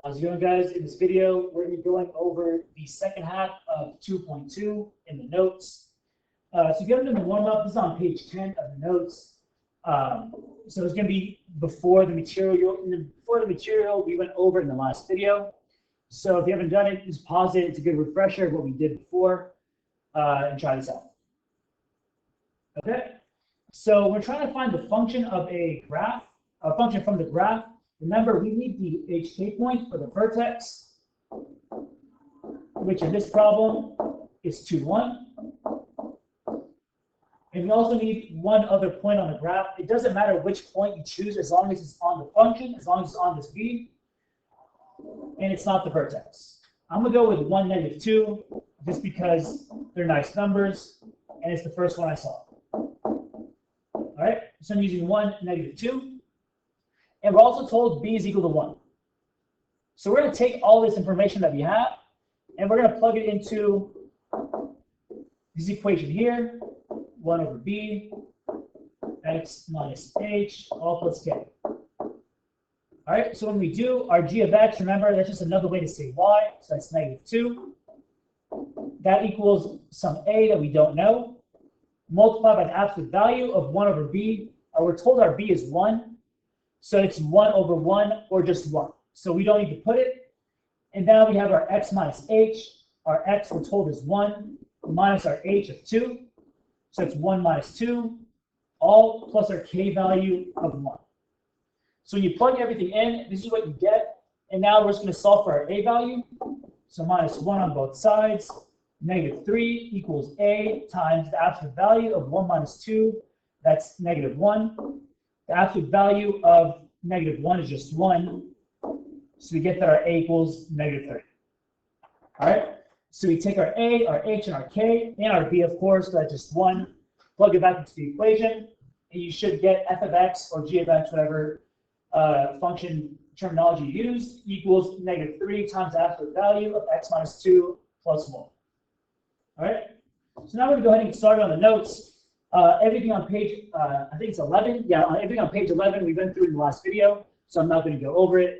How's it going, guys? In this video, we're going to be going over the second half of 2.2 in the notes. So if you haven't done the warm-up, this is on page 10 of the notes. So it's going to be before the material we went over in the last video. So if you haven't done it, just pause it. It's a good refresher of what we did before, and try this out. Okay. So we're trying to find the function of a graph, a function from the graph. Remember, we need the HK point for the vertex, which in this problem is 2, 1. And we also need one other point on the graph. It doesn't matter which point you choose as long as it's on the function, as long as it's on this V, and it's not the vertex. I'm going to go with 1, -2, just because they're nice numbers, and it's the first one I saw. All right, so I'm using 1, -2. And we're also told B is equal to 1. So we're going to take all this information that we have, and we're going to plug it into this equation here, 1 over B, x minus h, all plus k. All right, so when we do our g of x, remember, that's just another way to say y, so that's -2. That equals some a that we don't know, multiplied by the absolute value of 1 over b. We're told our b is 1. So it's 1 over 1 or just 1. So we don't need to put it. And now we have our x minus h. Our x we're told is 1 minus our h of 2. So it's 1 minus 2, all plus our k value of 1. So when you plug everything in, this is what you get. And now we're just going to solve for our a value. So minus 1 on both sides. -3 equals a times the absolute value of 1 minus 2. That's -1. The absolute value of -1 is just 1. So we get that our a equals -3. All right. So we take our a, our h, and our k, and our b, of course, so that's just 1. Plug it back into the equation, and you should get f of x or g of x, whatever function terminology you use, equals -3 times the absolute value of x minus 2 plus 1. All right. So now we're going to go ahead and get started on the notes. Everything on page, I think it's 11. Yeah, everything on page 11 we went through in the last video, so I'm not going to go over it.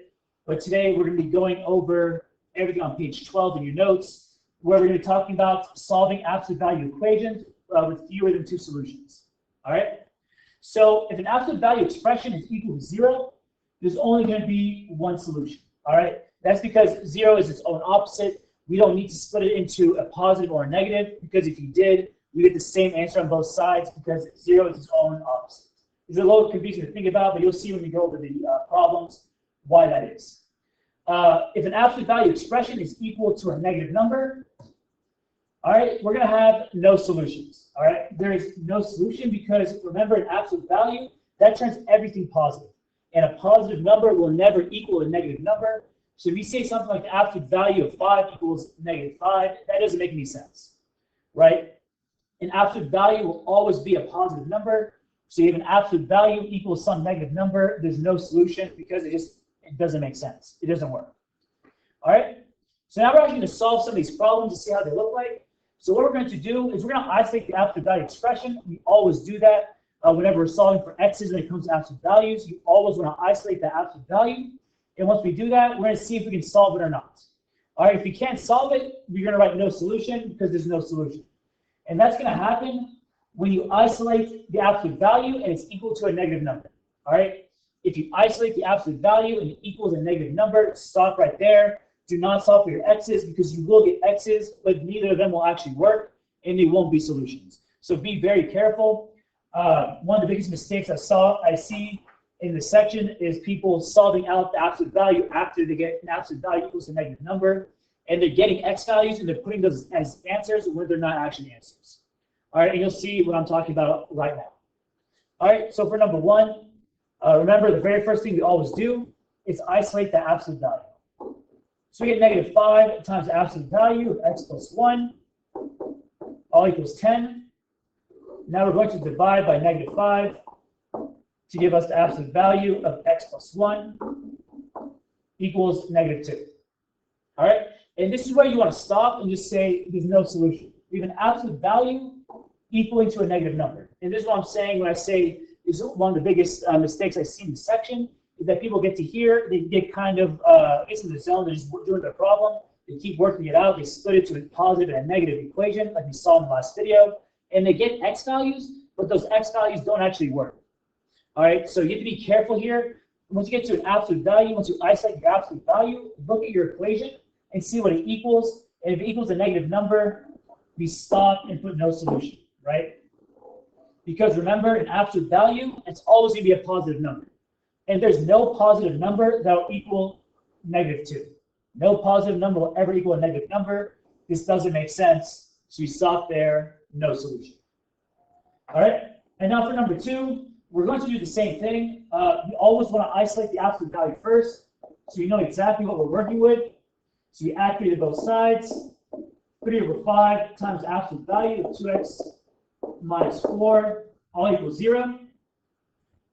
But today we're going to be going over everything on page 12 in your notes, where we're going to be talking about solving absolute value equations with fewer than 2 solutions. All right. So if an absolute value expression is equal to 0, there's only going to be one solution. All right. That's because 0 is its own opposite. We don't need to split it into a positive or a negative, because if you did, we get the same answer on both sides, because 0 is its own opposite. It's a little confusing to think about, but you'll see when we go over the problems why that is. If an absolute value expression is equal to a negative number, all right, we're going to have no solutions. All right, there is no solution because, remember, an absolute value, that turns everything positive. And a positive number will never equal a negative number. So if you say something like the absolute value of 5 equals -5, that doesn't make any sense, right? An absolute value will always be a positive number. So you have an absolute value equals some negative number. There's no solution because it doesn't make sense. It doesn't work. All right. So now we're actually going to solve some of these problems to see how they look like. So what we're going to do is we're going to isolate the absolute value expression. We always do that whenever we're solving for x's when it comes to absolute values. You always want to isolate the absolute value. And once we do that, we're going to see if we can solve it or not. All right. If we can't solve it, we're going to write no solution because there's no solution. And that's going to happen when you isolate the absolute value and it's equal to a negative number. All right. If you isolate the absolute value and it equals a negative number, stop right there. Do not solve for your x's, because you will get x's, but neither of them will actually work and they won't be solutions. So be very careful. One of the biggest mistakes I see in this section is people solving out the absolute value after they get an absolute value equals a negative number. And they're getting x values and they're putting those as answers when they're not actually answers. All right, and you'll see what I'm talking about right now. All right, so for number 1, remember the very first thing we always do is isolate the absolute value. So we get -5 times the absolute value of x plus 1, all equals 10. Now we're going to divide by -5 to give us the absolute value of x plus 1 equals -2. All right. And this is where you want to stop and just say there's no solution. We have an absolute value equaling to a negative number. And this is what I'm saying when I say is one of the biggest mistakes I see in this section is that people get to here, they get kind of in the zone, they're just doing their problem, they keep working it out, they split it to a positive and a negative equation, like we saw in the last video, and they get x values, but those x values don't actually work. All right, so you have to be careful here. Once you get to an absolute value, once you isolate your absolute value, look at your equation and see what it equals. And if it equals a negative number, we stop and put no solution, right? Because remember, an absolute value, it's always going to be a positive number. And there's no positive number that will equal -2. No positive number will ever equal a negative number. This doesn't make sense. So we stop there, no solution. All right, and now for number 2, we're going to do the same thing. We always want to isolate the absolute value first, so we know exactly what we're working with. So we add 3 to both sides. 3 over 5 times the absolute value of 2x minus 4, all equals 0.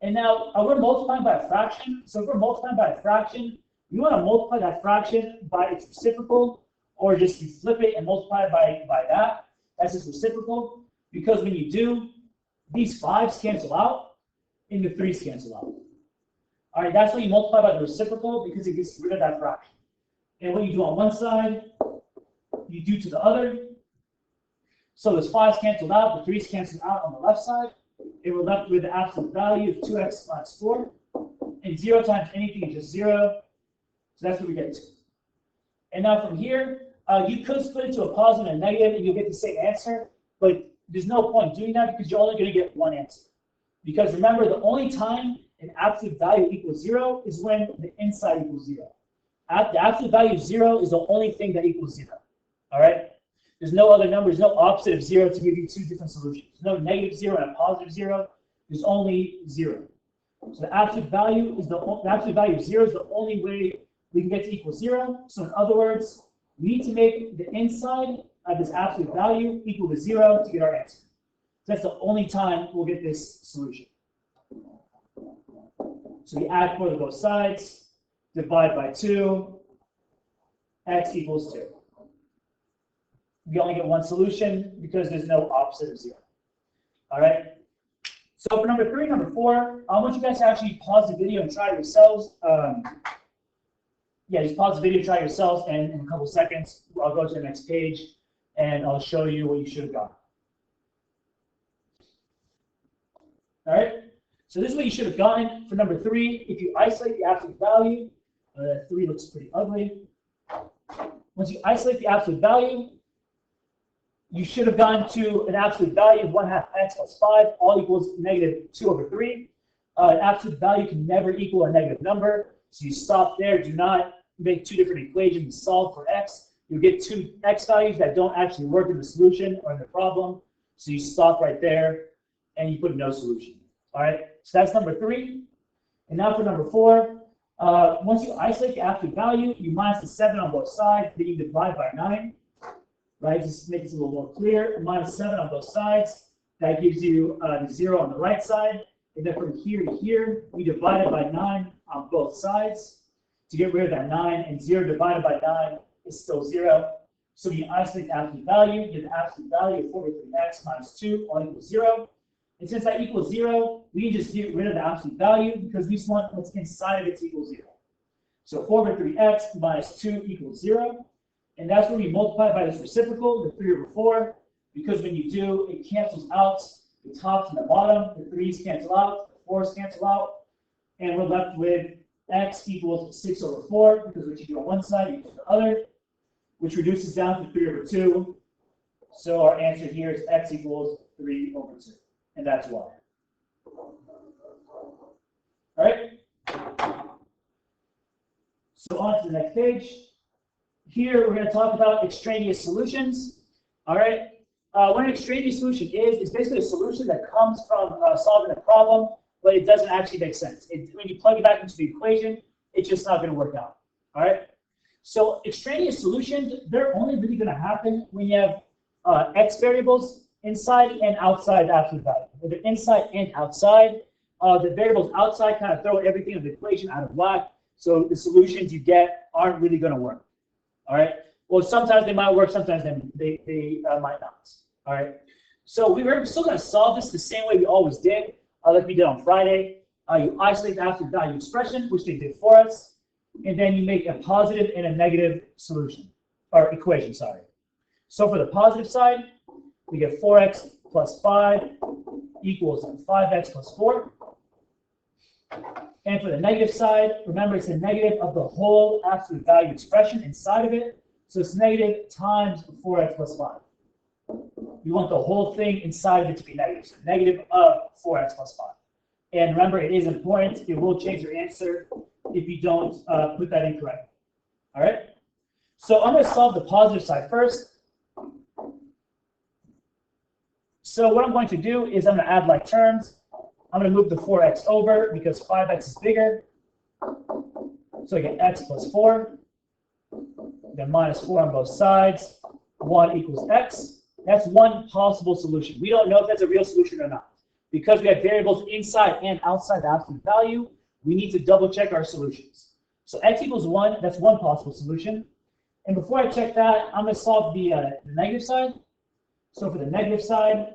And now we're multiplying by a fraction. So if we're multiplying by a fraction, you want to multiply that fraction by its reciprocal, or just you flip it and multiply it by that. That's its reciprocal. Because when you do, these 5's cancel out and the 3's cancel out. All right, that's why you multiply by the reciprocal, because it gets rid of that fraction. And what you do on one side, you do to the other. So those 5's canceled out, the 3's canceled out on the left side, and we're left with the absolute value of 2x minus 4. And 0 times anything is just 0. So that's what we get to. And now from here, you could split it to a positive and a negative, and you'll get the same answer. But there's no point doing that because you're only going to get one answer. Because remember, the only time an absolute value equals 0 is when the inside equals 0. The absolute value of 0 is the only thing that equals 0. All right? There's no other number. There's no opposite of 0 to give you 2 different solutions. There's no -0 and a positive 0. There's only 0. So the absolute value is the absolute value of 0 is the only way we can get to equal 0. So in other words, we need to make the inside of this absolute value equal to 0 to get our answer. So that's the only time we'll get this solution. So we add 4 to both sides, divide by 2, x equals 2. We only get one solution because there's no opposite of 0. All right. So for number 3, number 4, I want you guys to actually pause the video and try it yourselves. Yeah, just pause the video, try it yourselves, and in a couple seconds, I'll go to the next page, and I'll show you what you should have gotten. All right. So this is what you should have gotten for number 3. If you isolate the absolute value, 3 looks pretty ugly. Once you isolate the absolute value, you should have gone to an absolute value of 1/2 x plus 5, all equals -2 over 3. An absolute value can never equal a negative number, so you stop there. Do not make 2 different equations and solve for x. You'll get 2 x values that don't actually work in the solution or in the problem, so you stop right there and you put no solution. All right, so that's number 3. And now for number 4, once you isolate the absolute value, you minus the 7 on both sides, then you divide by 9. Right, just make it a little more clear. Minus 7 on both sides. That gives you the 0 on the right side. And then from here to here, we divide it by 9 on both sides to get rid of that 9. And 0 divided by 9 is still 0. So you isolate the absolute value. You get the absolute value of 4 over 3x minus 2, all equals 0. And since that equals 0, we can just get rid of the absolute value because we just want what's inside of it to equal 0. So 4 over 3x minus 2 equals 0. And that's when we multiply by this reciprocal, the 3 over 4, because when you do, it cancels out the tops and the bottom. The 3's cancel out, the 4's cancel out, and we're left with x equals 6 over 4, because what you do on one side, you do on the other, which reduces down to 3 over 2. So our answer here is x equals 3 over 2, and that's why. All right? So on to the next page. Here, we're going to talk about extraneous solutions. All right. What an extraneous solution is, it's basically a solution that comes from solving a problem, but it doesn't actually make sense. When you plug it back into the equation, it's just not going to work out. All right. So extraneous solutions, they're only really going to happen when you have x variables inside and outside the absolute value. Whether inside and outside, the variables outside kind of throw everything in the equation out of whack. So the solutions you get aren't really going to work. All right. Well, sometimes they might work, sometimes they might not. All right. So we're still going to solve this the same way we always did, like we did on Friday. You isolate the absolute value expression, which they did for us, and then you make a positive and a negative solution, or equation, sorry. So for the positive side, we get 4x plus 5 equals 5x plus 4. And for the negative side, remember it's a negative of the whole absolute value expression inside of it. So it's negative times 4x plus 5. You want the whole thing inside of it to be negative. So negative of 4x plus 5. And remember, it is important. It will change your answer if you don't put that in correctly. All right? So I'm going to solve the positive side first. So what I'm going to do is I'm going to add like terms. I'm going to move the 4x over because 5x is bigger. So I get x plus 4. Then minus 4 on both sides. 1 equals x. That's one possible solution. We don't know if that's a real solution or not. Because we have variables inside and outside the absolute value, we need to double check our solutions. So x equals 1, that's one possible solution. And before I check that, I'm going to solve the negative side. So for the negative side,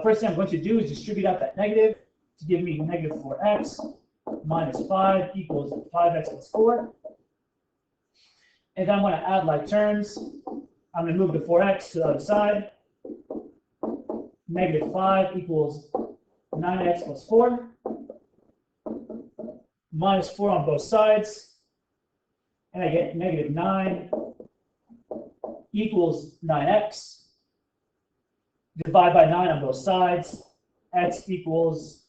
first thing I'm going to do is distribute out that negative to give me negative 4x minus 5 equals 5x plus 4. And then I'm going to add like terms. I'm going to move the 4x to the other side. Negative 5 equals 9x plus 4. Minus 4 on both sides. And I get negative 9 equals 9x. Divide by 9 on both sides. X equals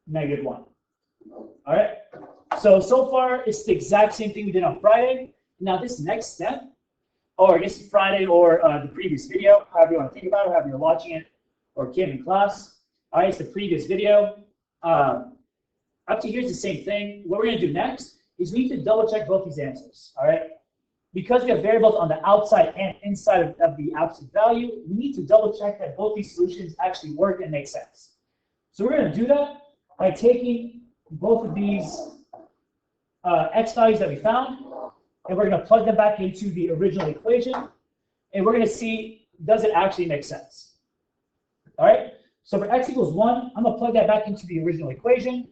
negative 1. All right. So far, it's the exact same thing we did on Friday. Now, this next step, or I guess Friday or the previous video, however you want to think about it, however you're watching it, or came in class. All right, it's the previous video. Up to here's the same thing. What we're going to do next is we need to double check both these answers. All right. Because we have variables on the outside and inside of the absolute value, we need to double check that both these solutions actually work and make sense. So we're going to do that by taking both of these x values that we found, and we're going to plug them back into the original equation, and we're going to see, does it actually make sense? All right, so for x equals 1, I'm going to plug that back into the original equation.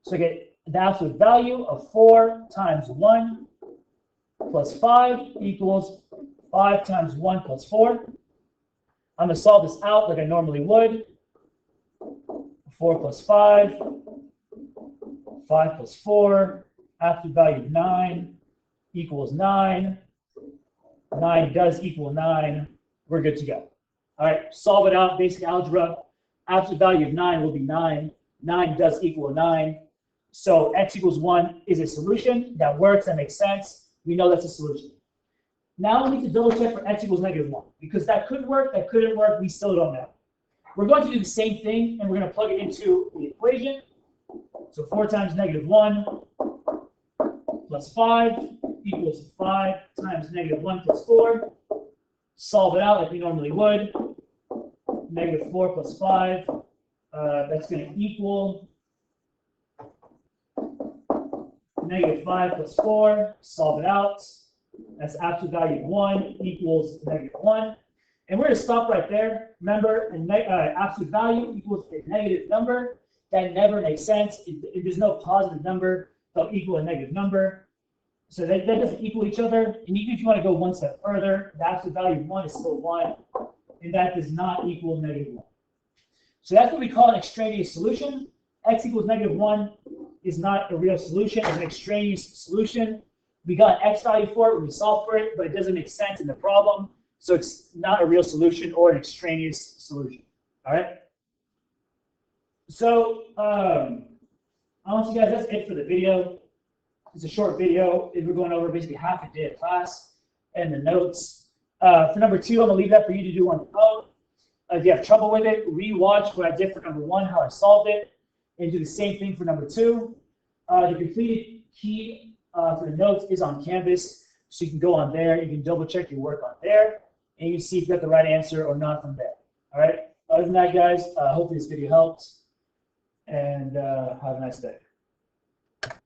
So I get the absolute value of 4 times 1 plus 5 equals 5 times 1 plus 4. I'm going to solve this out like I normally would. 4 plus 5, 5 plus 4, absolute value of 9 equals 9. 9 does equal 9. We're good to go. All right, solve it out, basic algebra. Absolute value of 9 will be 9. 9 does equal 9. So x equals 1 is a solution that works, that makes sense. We know that's a solution. Now we need to double check for x equals negative 1, because that could work, that couldn't work, we still don't know. We're going to do the same thing, and we're going to plug it into the equation. So 4 times negative 1 plus 5 equals 5 times negative 1 plus 4. Solve it out like we normally would. Negative 4 plus 5, that's going to equal negative 5 plus 4. Solve it out. That's absolute value of 1 equals negative 1. And we're going to stop right there. Remember, absolute value equals a negative number. That never makes sense. If there's no positive number, they'll equal a negative number. So that doesn't equal each other. And even if you want to go one step further, the absolute value of 1 is still 1. And that does not equal negative 1. So that's what we call an extraneous solution. X equals negative 1 is not a real solution. It's an extraneous solution. We got an x value for it when we solve for it, but it doesn't make sense in the problem. So it's not a real solution or an extraneous solution. All right. So honestly, guys, that's it for the video. It's a short video. We're going over basically half a day of class and the notes. For number 2, I'm gonna leave that for you to do on your own. If you have trouble with it, re-watch what I did for number 1, how I solved it, and do the same thing for number 2. The completed key for the notes is on Canvas, so you can go on there. You can double check your work on there, and you can see if you got the right answer or not from there. All right. Other than that, guys, hopefully this video helped, and have a nice day.